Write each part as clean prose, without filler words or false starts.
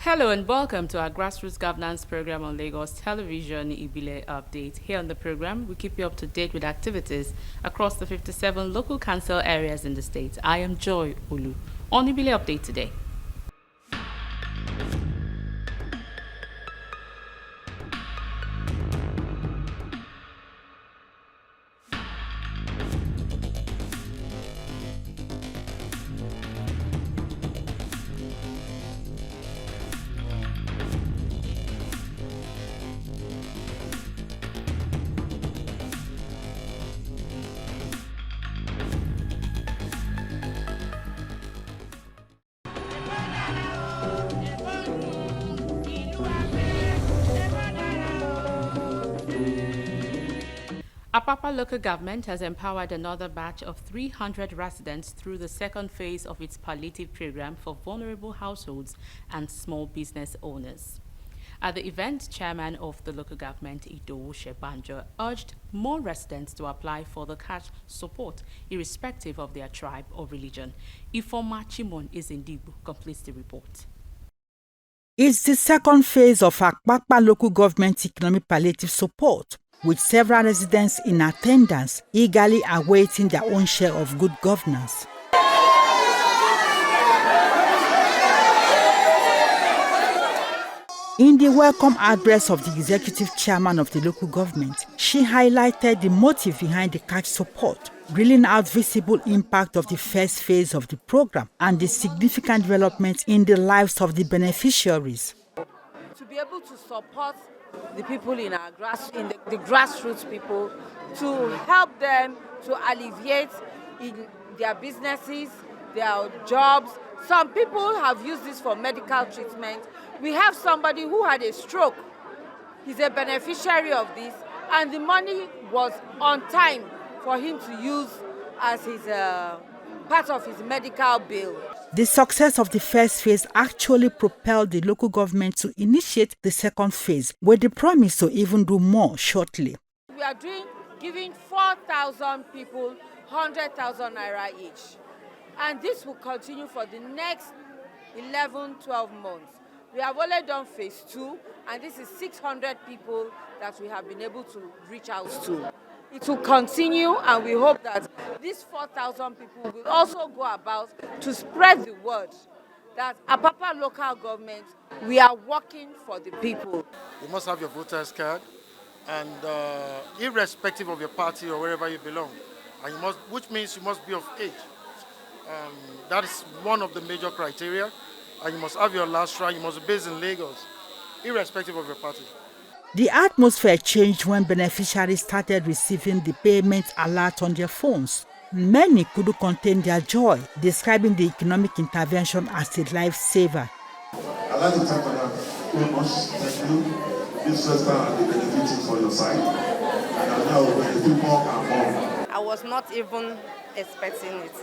Hello and welcome to our grassroots governance program on Lagos Television Ibile Update. Here on the program, we keep you up to date with activities across the 57 local council areas in the state. I am Joy Olu. On Ibile Update today. Apapa local government has empowered another batch of 300 residents through the second phase of its palliative program for vulnerable households and small business owners. At the event, chairman of the local government, Ido Shebanjo, urged more residents to apply for the cash support, irrespective of their tribe or religion. Ifoma Chimon is in Dibu, completes the report. It's the second phase of Apapa local government economic palliative support, with several residents in attendance eagerly awaiting their own share of good governance. In the welcome address of the executive chairman of the local government, she highlighted the motive behind the cash support, grilling out visible impact of the first phase of the program and the significant development in the lives of the beneficiaries. To be able to support the people in our the grassroots people, to help them to alleviate in their businesses, their jobs. Some people have used this for medical treatment. We have somebody who had a stroke. He's a beneficiary of this, and the money was on time for him to use as his part of his medical bill. The success of the first phase actually propelled the local government to initiate the second phase, with the promise to even do more shortly. We are giving 4,000 people 100,000 naira each. And this will continue for the next 11-12 months. We have only done phase 2, and this is 600 people that we have been able to reach out to. It will continue, and we hope that these 4,000 people will also go about to spread the word that Apapa local government, we are working for the people. You must have your voter's card, and irrespective of your party or wherever you belong, and which means you must be of age. That is one of the major criteria, and you must have your last ride. You must be based in Lagos, irrespective of your party. The atmosphere changed when beneficiaries started receiving the payment alert on their phones. Many couldn't contain their joy, describing the economic intervention as a lifesaver. I'd like to thank you very much. Thank you. This sister and the benefiting for your side. And I know we'll benefit more and more. I was not even expecting it,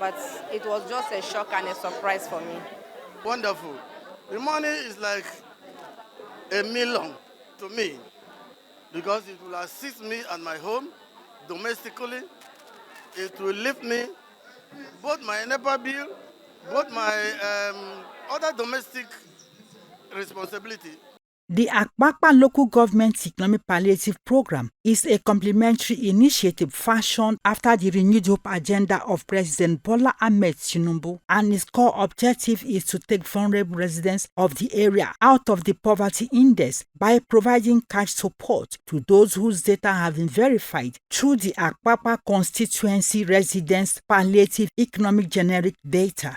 but it was just a shock and a surprise for me. Wonderful. The money is like a million to me, because it will assist me at my home, domestically. It will lift me, both my NEPA bill, both my other domestic responsibility. The Apapa local government economic palliative program is a complementary initiative fashioned after the renewed hope agenda of President Bola Ahmed Tinubu, and its core objective is to take vulnerable residents of the area out of the poverty index by providing cash support to those whose data have been verified through the Apapa constituency residents palliative economic generic data.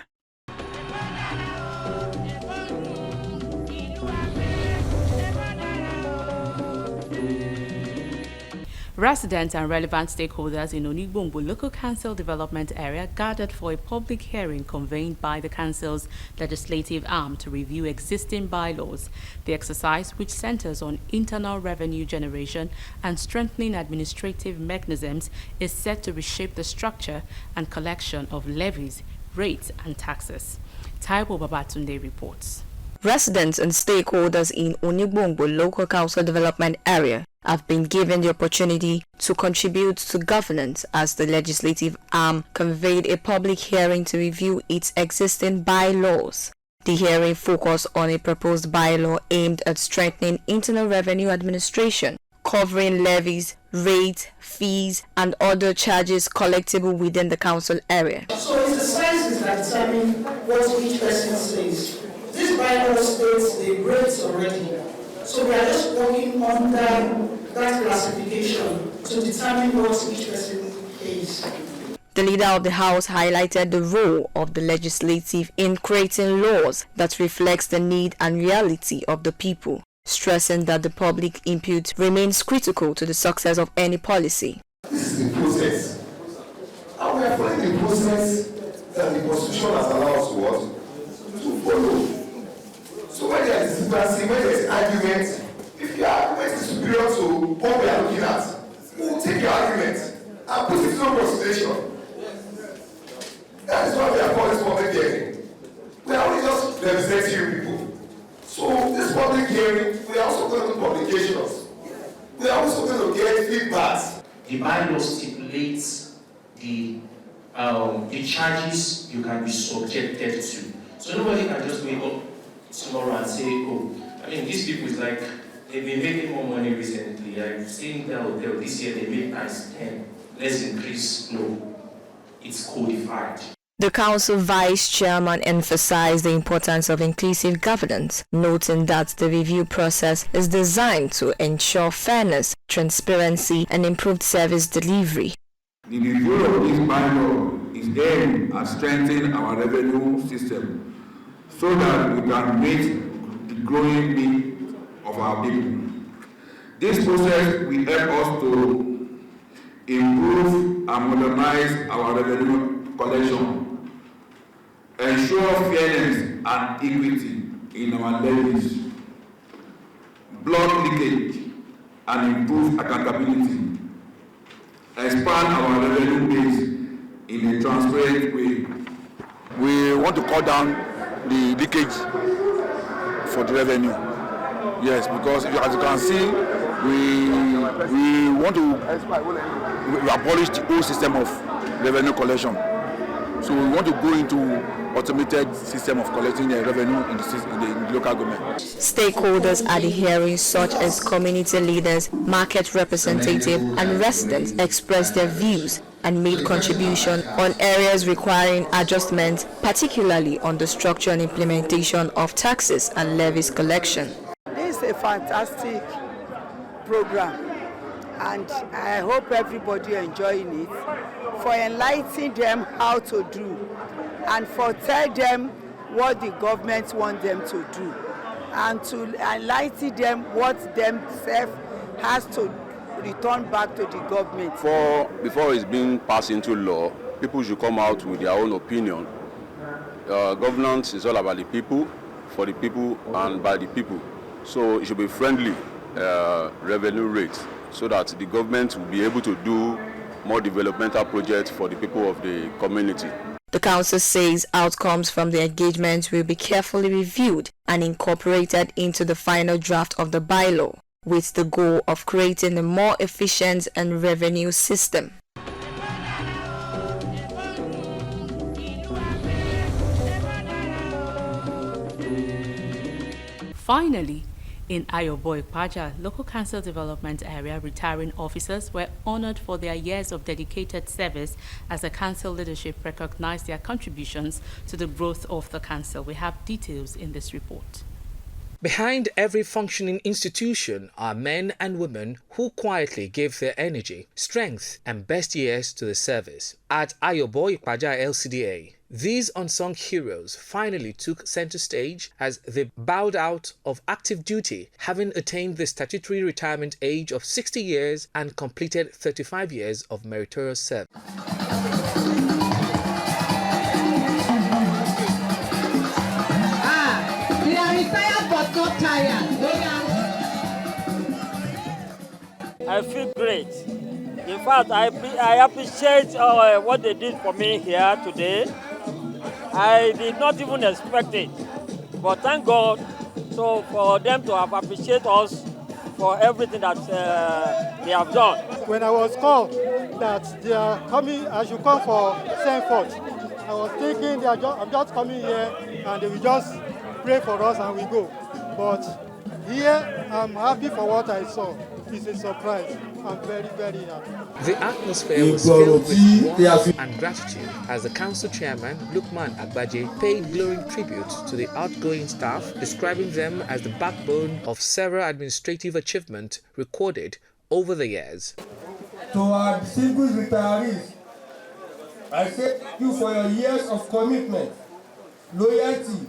Residents and relevant stakeholders in Onigbongbo Local Council Development Area gathered for a public hearing convened by the Council's legislative arm to review existing bylaws. The exercise, which centers on internal revenue generation and strengthening administrative mechanisms, is set to reshape the structure and collection of levies, rates, and taxes. Taiwo Babatunde reports. Residents and stakeholders in Onigbongbo Local Council Development Area have been given the opportunity to contribute to governance as the legislative arm convened a public hearing to review its existing bylaws. The hearing focused on a proposed bylaw aimed at strengthening internal revenue administration, covering levies, rates, fees, and other charges collectible within the council area. So it's the sciences that determine what each person says. This bylaw states the rates already. So we are just working on that classification to determine what each person pays. The leader of the House highlighted the role of the legislative in creating laws that reflects the need and reality of the people, stressing that the public input remains critical to the success of any policy. This is the process. And we are following the process that the Constitution has allowed us to follow. So when there is discrepancy, when there is argument, if your argument is superior to what we are looking at, we will take your argument and put it into consideration. That is why we are calling this public hearing. We are only just representing you people. So this public hearing, we are also going to do publications. We are also going to get feedback. The bylaw stipulates the charges you can be subjected to. So nobody can just wake up tomorrow and say, oh, I mean, these people is like, they've been making more money recently. I've seen the hotel this year, they made times 10. Let's increase. No, it's codified. The council vice chairman emphasized the importance of inclusive governance, noting that the review process is designed to ensure fairness, transparency, and improved service delivery. The review of this bylaw is aimed at strengthening our revenue system so that we can meet the growing need of our people. This process will help us to improve and modernize our revenue collection, ensure fairness and equity in our levies, block leakage and improve accountability, expand our revenue base in a transparent way. We want to cut down the leakage for the revenue. Yes, because as you can see, we want to abolish the old system of revenue collection. So we want to go into automated system of collecting the revenue in the local government. Stakeholders at the hearing, such as community leaders, market representatives, and residents, expressed their views and made contribution on areas requiring adjustment, particularly on the structure and implementation of taxes and levies collection. This is a fantastic program, and I hope everybody enjoying it, for enlightening them how to do and for tell them what the government want them to do, and to enlighten them what themselves has to return back to the government. Before it's being passed into law, people should come out with their own opinion. Governance is all about the people, for the people, and by the people. So it should be friendly revenue rates, so that the government will be able to do more developmental projects for the people of the community. The council says outcomes from the engagement will be carefully reviewed and incorporated into the final draft of the bylaw, with the goal of creating a more efficient and revenue system. Finally, in Ayobo ipaja Local Council Development Area, retiring officers were honored for their years of dedicated service as the council leadership recognized their contributions to the growth of the council. We have details in this report. Behind every functioning institution are men and women who quietly give their energy, strength, and best years to the service. At Ayobo ipaja LCDA, These unsung heroes finally took center stage as they bowed out of active duty, having attained the statutory retirement age of 60 years and completed 35 years of meritorious service. We are retired but not tired. I feel great. In fact, I appreciate what they did for me here today. I did not even expect it, but thank God for them to have appreciated us for everything that they have done. When I was called that they are coming, I should come for Senfort, I was thinking I'm just coming here and they will just pray for us and we go. But here, I'm happy for what I saw. It's a surprise. I'm very, very happy. The atmosphere was filled with warmth and gratitude as the council chairman, Lukman Agbaje, paid glowing tribute to the outgoing staff, describing them as the backbone of several administrative achievements recorded over the years. To our distinguished retirees, I say thank you for your years of commitment, loyalty,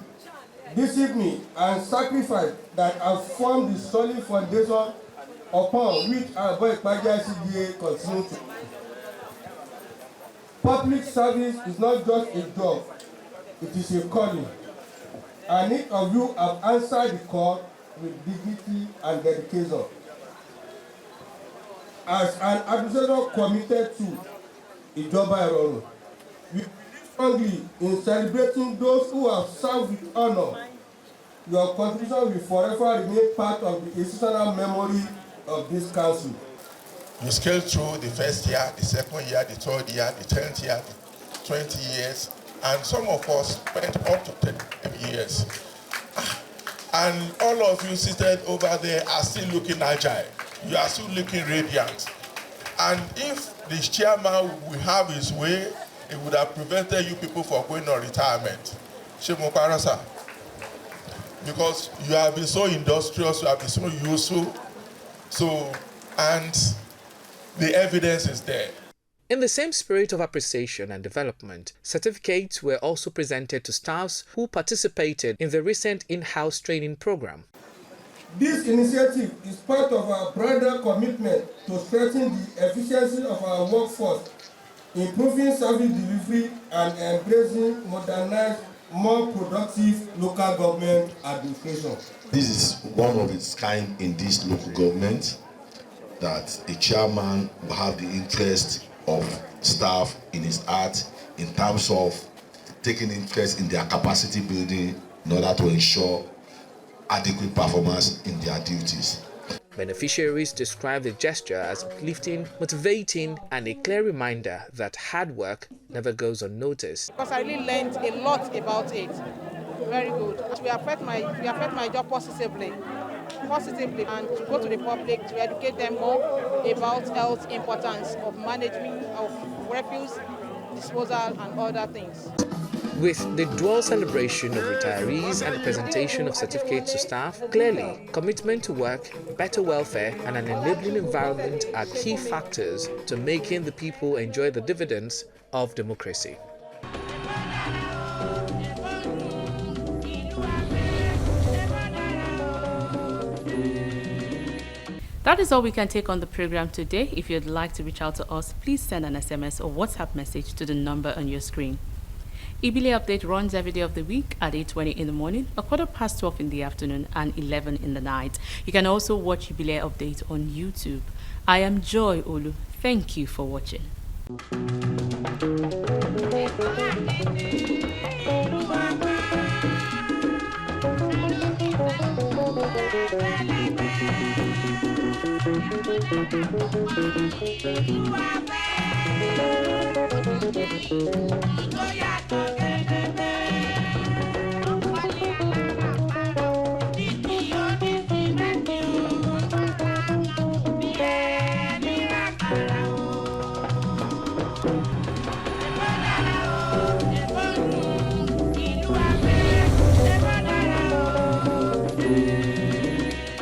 discipline, and sacrifice that have formed the solid foundation upon which Ayobo ipaja LCDA continues to. Public service is not just a job, it is a calling. And each of you have answered the call with dignity and dedication. As an administrator committed to Ijoba Irorun, we believe strongly in celebrating those who have served with honor. Your contribution will forever remain part of the institutional memory of this council. You scaled through the first year, the second year, the third year, the 10th year, the 20 years, and some of us spent up to 10 years. And all of you seated over there are still looking agile. You are still looking radiant. And if the chairman will have his way, it would have prevented you people from going on retirement. Shemoparasa. Because you have been so industrious, you have been so useful. And the evidence is there. In the same spirit of appreciation and development, certificates were also presented to staffs who participated in the recent in-house training program. This initiative is part of our broader commitment to strengthen the efficiency of our workforce, improving service delivery, and embracing modernized, more productive local government administration. This is one of its kind in this local government, that a chairman will have the interest of staff in his heart in terms of taking interest in their capacity building in order to ensure adequate performance in their duties. Beneficiaries describe the gesture as uplifting, motivating, and a clear reminder that hard work never goes unnoticed. Because I really learned a lot about it. Very good. We affect my job positively, and to go to the public to educate them more about health importance of management of refuse disposal and other things. With the dual celebration of retirees and the presentation of certificates to staff, clearly, commitment to work, better welfare, and an enabling environment are key factors to making the people enjoy the dividends of democracy. That is all we can take on the program today. If you'd like to reach out to us, please send an SMS or WhatsApp message to the number on your screen. Ibile Update runs every day of the week at 8:20 in the morning, 12:15 in the afternoon, and 11 in the night. You can also watch Ibile Update on YouTube. I am Joy Olu. Thank you for watching. Oh, yeah.